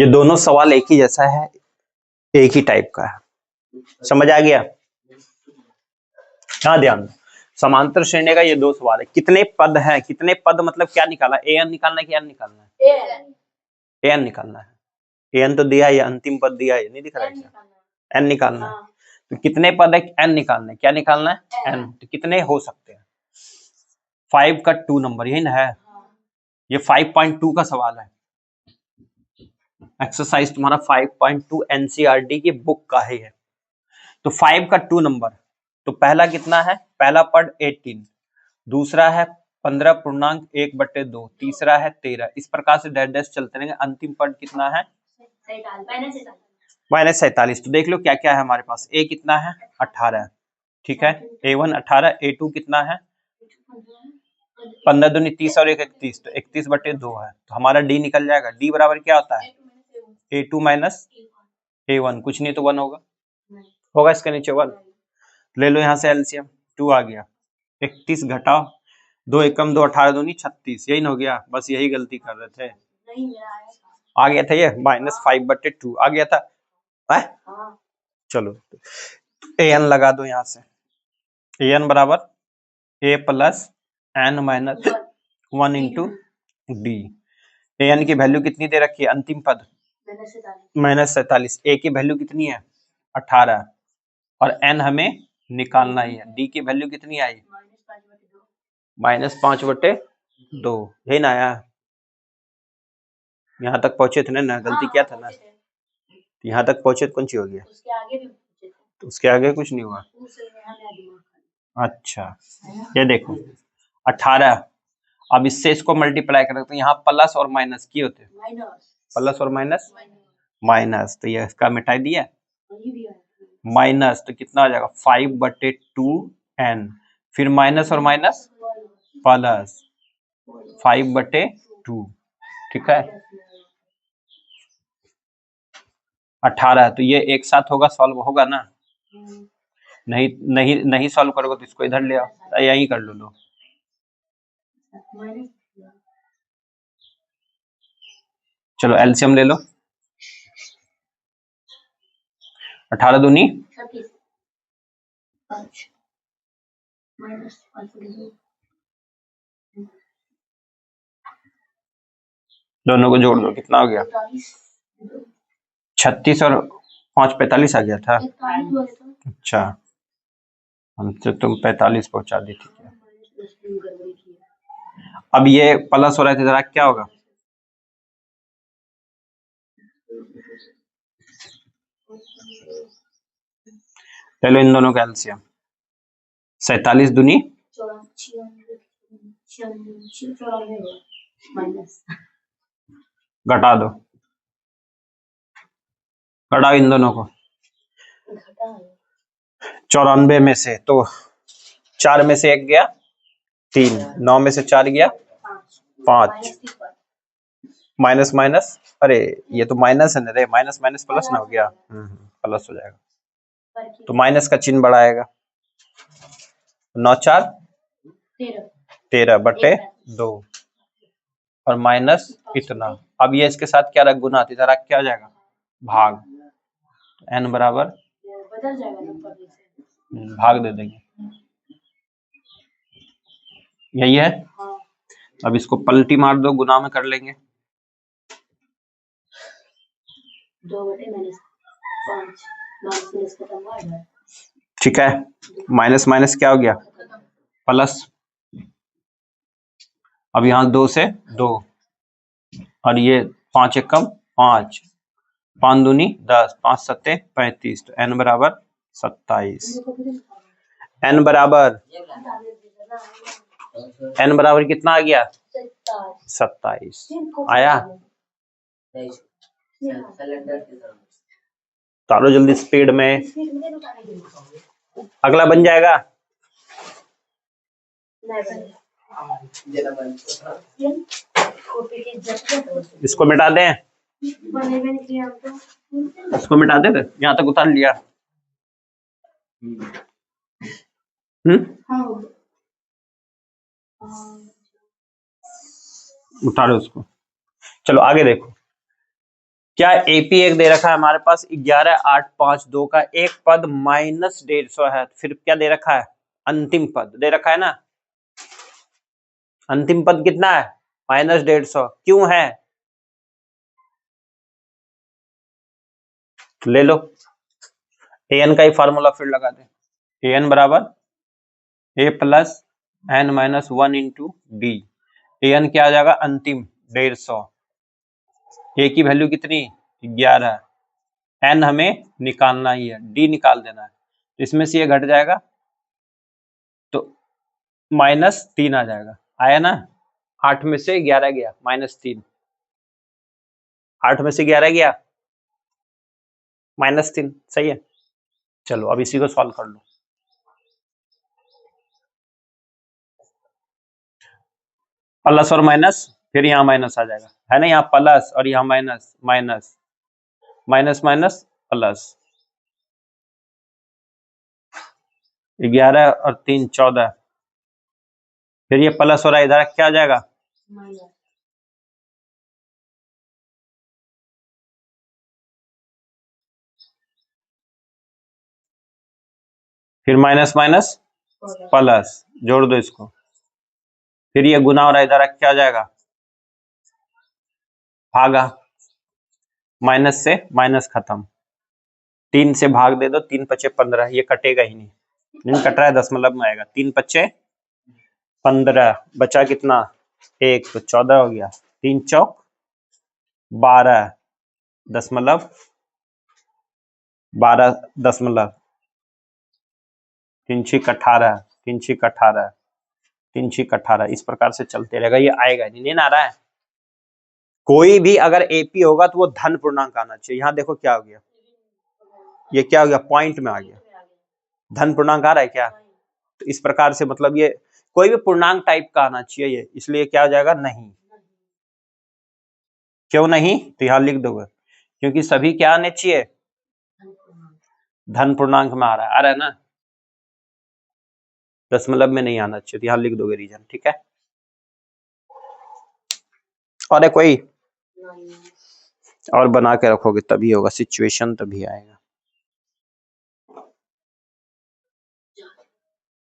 ये दोनों सवाल एक ही जैसा है, एक ही टाइप का है, समझ आ गया? हाँ ध्यान दो, समांतर श्रेणी का ये दो सवाल है। कितने पद हैं, कितने पद मतलब क्या निकाला, एन निकालना है कि एन निकालना है? एन निकालना है। एन तो दिया है, अंतिम पद दिया है, नहीं दिख रहा है क्या? एन निकालना है। तो कितने पद है, एन निकालना है। क्या निकालना है? एन। तो कितने हो सकते हैं? 5 का 2 नंबर, यही ना है? ये 5.2 का सवाल है, एक्सरसाइज तुम्हारा 5.2 एनसीईआरटी की बुक का ही है। तो 5 का 2 नंबर, तो पहला कितना है? पहला पद 18, दूसरा है 15.1/2, तीसरा है 13। इस प्रकार से डैश डैश चलते रहेंगे। अंतिम पद कितना है? -47। तो देख लो क्या क्या है हमारे पास। ए कितना है? 18, ठीक है। A1 18, A2 कितना है? 15 दूनी 30 और 1 31, तो 31/2 है। तो हमारा डी निकल जाएगा। डी बराबर क्या होता है? A2 माइनस A1, कुछ नहीं तो 1 होगा। होगा इसके नीचे 1। ले लो यहाँ से एलसीएम, 2 आ गया। 31 घटाओ 2 एकम 2, 18 दूनी 36, यही हो गया। बस यही गलती कर रहे थे, आ गया था ये -5/2 आ गया था है? चलो an लगा दो यहाँ से। an बराबर a plus n minus 1 into D. an की वैल्यू कितनी दे रखी है? अंतिम पद -47। a की वैल्यू कितनी है? 18, और n हमें निकालना ही है। d की वैल्यू कितनी आई? -5/2, यही ना आया? यहाँ तक पहुंचे थे ना, गलती क्या था ना? यहाँ तक पहुंचे तो कौन सी हो गया? तो उसके आगे कुछ नहीं हुआ। अच्छा, ये देखो 18, अब इससे इसको मल्टीप्लाई करें तो यहाँ प्लस और माइनस की होते हैं, प्लस और माइनस माइनस, तो ये इसका मिटाई दिया माइनस, तो कितना आ जाएगा? 5/2n, फिर माइनस और माइनस प्लस 5/2, ठीक है। 18 है, तो ये एक साथ होगा, सॉल्व होगा ना? नहीं नहीं नहीं सॉल्व करोगे तो इसको इधर ले आओ, यही कर लो। चलो एलसीएम ले लो। 18 दूनी 36, दोनों को जोड़ दो, कितना हो गया? 36 और 5 45 आ गया था। अच्छा, हमसे तुम 45 पहुंचा दी, ठीक है। अब ये प्लस हो रहा है, जरा क्या होगा? चलो इन दोनों का एलसीएम, 47 दूनी घटा दो, घटाओ इन दोनों को। 94 में से तो 4 में से 1 गया 3, 9 में से 4 गया 5, माइनस माइनस, अरे ये तो माइनस है ना रे, माइनस माइनस प्लस ना हो गया, प्लस हो जाएगा, तो माइनस का चिन्ह बढ़ाएगा। 9 4 13/2 और माइनस इतना। अब ये इसके साथ क्या रख गुना, जरा क्या हो जाएगा? भाग। n बराबर भाग दे देंगे, यही है। अब इसको पलटी मार दो, गुना में कर लेंगे। 2/-5 ठीक है, माइनस माइनस क्या हो गया? प्लस। अब यहाँ 2 से 2 और ये 5 एकम 5, 5 दूनी 10, 5 सत्ते 35, तो n बराबर 27। n बराबर कितना आ गया? 27 आया। तारो जल्दी स्पीड में, अगला बन जाएगा। इसको मिटा दें, इसको मिटा दे, यहाँ तक उतार लिया। उतारो उसको। चलो आगे देखो क्या एपी एक दे रखा है हमारे पास 11,852 का एक पद -150 है, फिर क्या दे रखा है, अंतिम पद दे रखा है ना, अंतिम पद कितना है -150, क्यों है, ले लो an का ही फार्मूला फिर लगा दे, an बराबर a plus n minus 1 into D, an क्या आ जाएगा अंतिम 150, a की वैल्यू कितनी 11, n हमें निकालना ही है, d निकाल देना है, इसमें से ये घट जाएगा तो -3 आ जाएगा, आया ना, 8 में से 11 गया -3, 8 में से 11 गया -3, सही है। चलो अब इसी को सॉल्व कर लो, प्लस और माइनस, फिर यहाँ माइनस आ जाएगा, है ना, यहाँ प्लस और यहाँ minus, minus minus minus plus, 11 और 3 14, फिर ये प्लस हो रहा है, इधर क्या आ जाएगा फिर माइनस माइनस प्लस, जोड़ दो इसको, फिर ये गुना हो रहा है, इधर क्या आ जाएगा भागा, माइनस से माइनस खत्म, 3 से भाग दे दो, 3 पचे 15, ये कटेगा ही नहीं कट रहा है, दशमलव में आएगा, 3 पचे 15, बचा कितना 1, तो 14 हो गया, 3 चौक 12, दशमलव 12 दशमलव, 3 छीक 18, 3 छीक 18, 3 छीक 18, इस प्रकार से चलते रहेगा, ये आएगा नहीं आ रहा है। कोई भी अगर एपी होगा तो वो धन पूर्णांक आना चाहिए, यहाँ देखो क्या हो गया, ये क्या हो गया पॉइंट में आ गया, धन पूर्णांक आ रहा है क्या, तो इस प्रकार से मतलब ये कोई भी पूर्णांक टाइप का आना चाहिए ये, इसलिए क्या हो जाएगा नहीं, क्यों नहीं, तो यहाँ लिख दोगे क्योंकि सभी क्या आने चाहिए धन पूर्णांक में आ रहा है ना, दशमलव में नहीं आना चाहिए, तो यहाँ लिख दोगे रीजन, ठीक है। और कोई और बना के रखोगे तभी होगा, सिचुएशन तभी आएगा।